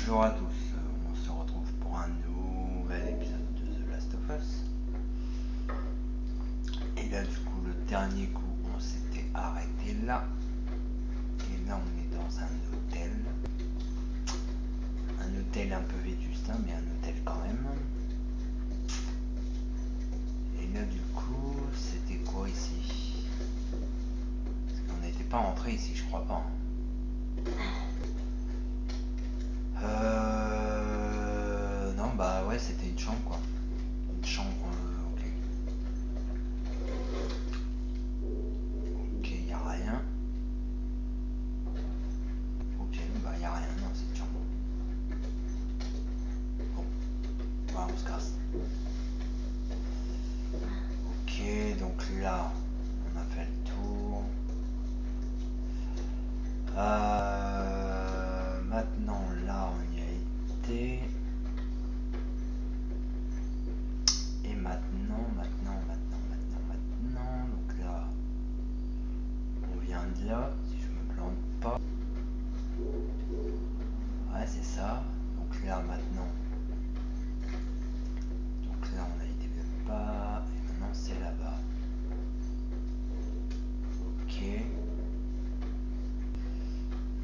Bonjour à tous, on se retrouve pour un nouvel épisode de The Last of Us. Et là du coup le dernier coup on s'était arrêté là. Et là on est dans un hôtel. Un hôtel un peu vétuste mais un hôtel quand même. Et là du coup c'était quoi ici? Parce qu'on n'était pas rentré ici je crois pas. Non bah ouais c'était une chambre quoi. Une chambre ok. Ok y a rien. Ok bah y a rien dans cette chambre. Bon bah on se casse. Ok donc là on a fait le tour. Maintenant là on y a été. Et maintenant, donc là, on vient de là, si je me plante pas. Ouais, c'est ça. Donc là, maintenant, on a été même pas. Et maintenant, c'est là-bas. Ok.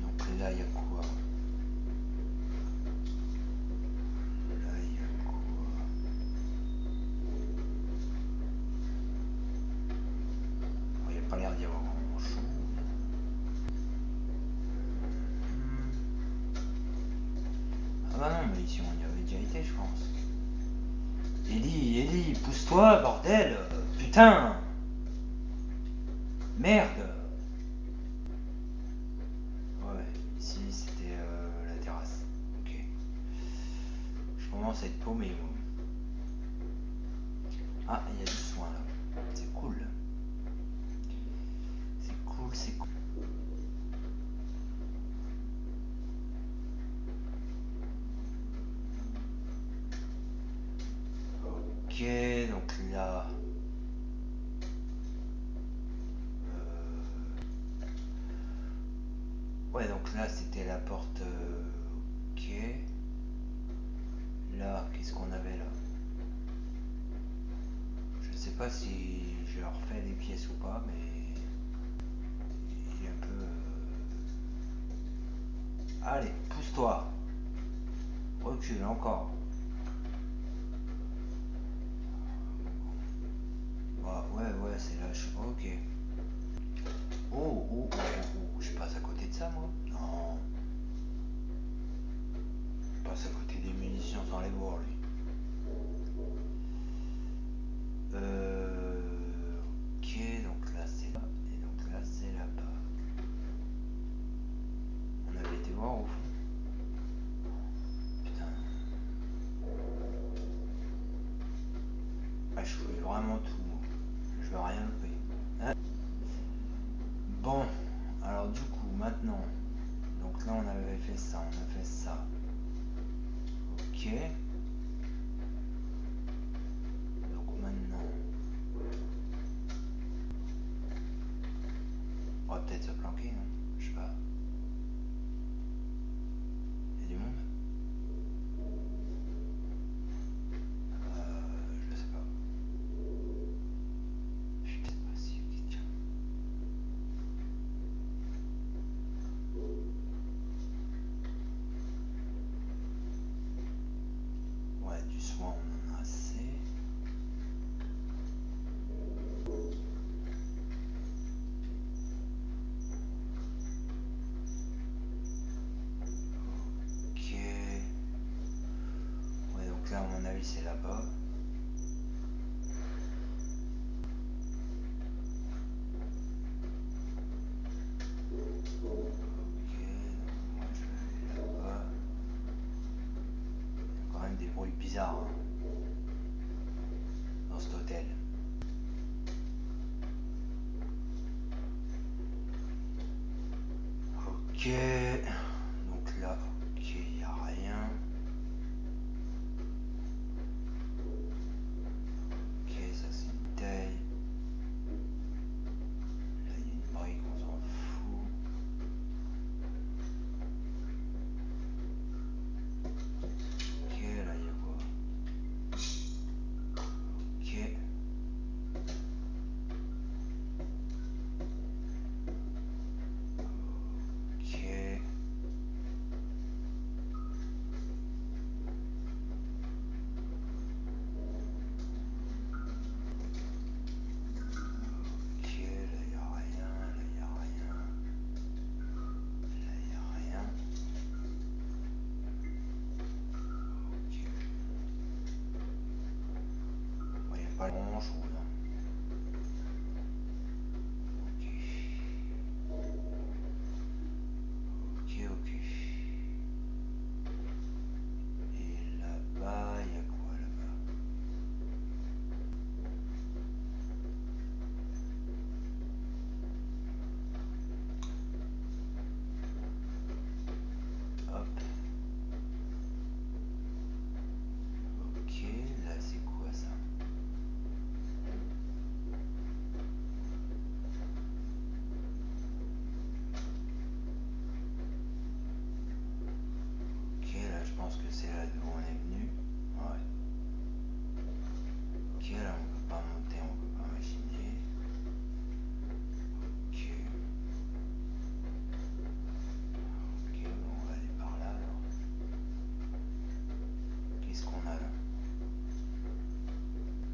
Donc là, il y a quoi? Là, il y a quoi? Il n'y a pas l'air d'y avoir grand-chose. Ah bah non, mais ici on y avait déjà été, je pense. Ellie, pousse-toi, bordel! Putain! Merde! Ouais, ici c'était la terrasse. Ok. Je commence à être paumé, moi. Ah, il y a du soin là. C'est cool. C'est cool, c'est cool. Ok, donc là. Ouais, donc là c'était la porte. Ok. Là, qu'est-ce qu'on avait là? Je sais pas si je refais les pièces ou pas, mais il est un peu. Allez, pousse-toi. Recule encore. Bah, ouais, c'est là. Ok. Oh, je passe à côté de ça, moi? Non. Je passe à côté des munitions sans les voir, lui. Ok, donc là c'est là, et donc là c'est là-bas. On avait été voir au fond. Putain. Ah, je fouille vraiment tout, moi. Je veux rien louper. Hein? Bon, alors du coup, maintenant. Donc là on avait fait ça, on a fait ça. Ok. Donc maintenant. On va peut-être se planquer, non? Je sais pas. Il y a du monde? Je sais pas. Je suis peut-être pas si. Tiens. Ouais, du soin on en a assez. Ok. Ouais, donc là, à mon avis, c'est là-bas. Ok, donc moi je vais aller là-bas. Il y a quand même des bruits bizarres hein, dans cet hôtel. Ok, donc là, ok, il n'y a rien. Ok, ça c'est une taille. Là, il y a une brique, on s'en fout. pas grand chose. Ok. Et là-bas, il y a quoi là-bas? Hop. Ok, là c'est quoi ça? Ok, là je pense que c'est là d'où on est venu. Ouais. Ok, là on peut pas monter, on peut pas machiner. Ok. Ok, bon, on va aller par là alors. Qu'est-ce qu'on a là?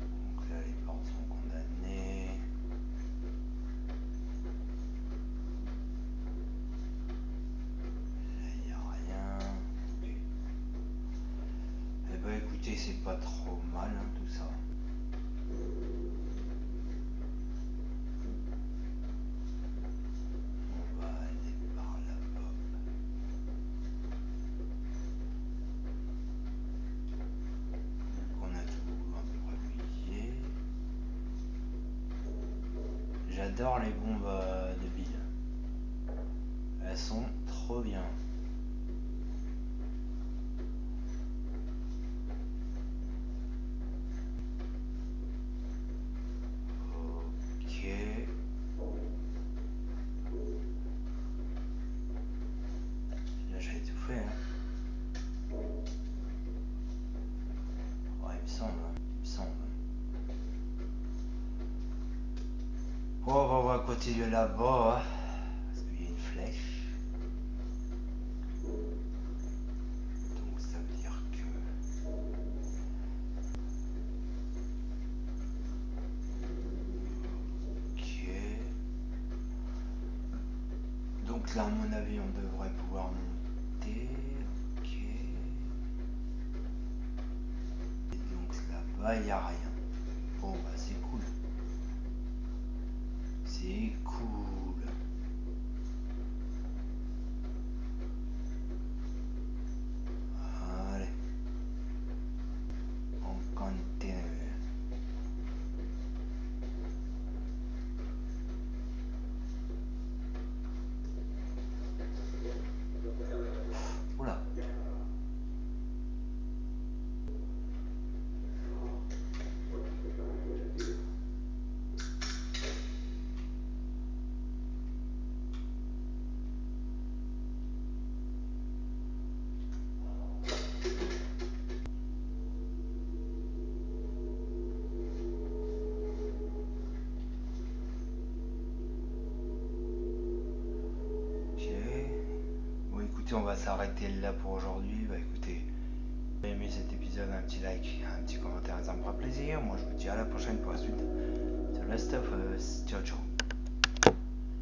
Donc là les portes sont condamnées. Là il n'y a rien. Ok. Eh ben écoutez, c'est pas trop mal hein, tout ça. On va aller par là-bas. Donc on a tout un peu près. J'adore les bombes de Bill. Elles sont trop bien. Ok. Là j'ai tout fait. Hein. Ouais, il me semble. Il me semble. Bon, on va continuer là-bas. Hein, parce qu'il y a une flèche. Donc ça veut dire que... Ok. Donc là, à mon avis, on devrait pouvoir monter. Ok. Et donc là-bas, il n'y a rien. Bon, bah c'est cool. C'est cool. Allez. On continue. Oula. Ok. Bon, écoutez, on va s'arrêter là pour aujourd'hui. Bah écoutez, si vous avez aimé cet épisode, un petit like, un petit commentaire, ça me fera plaisir. Moi, je vous dis à la prochaine pour la suite. The Last of Us. Ciao, ciao.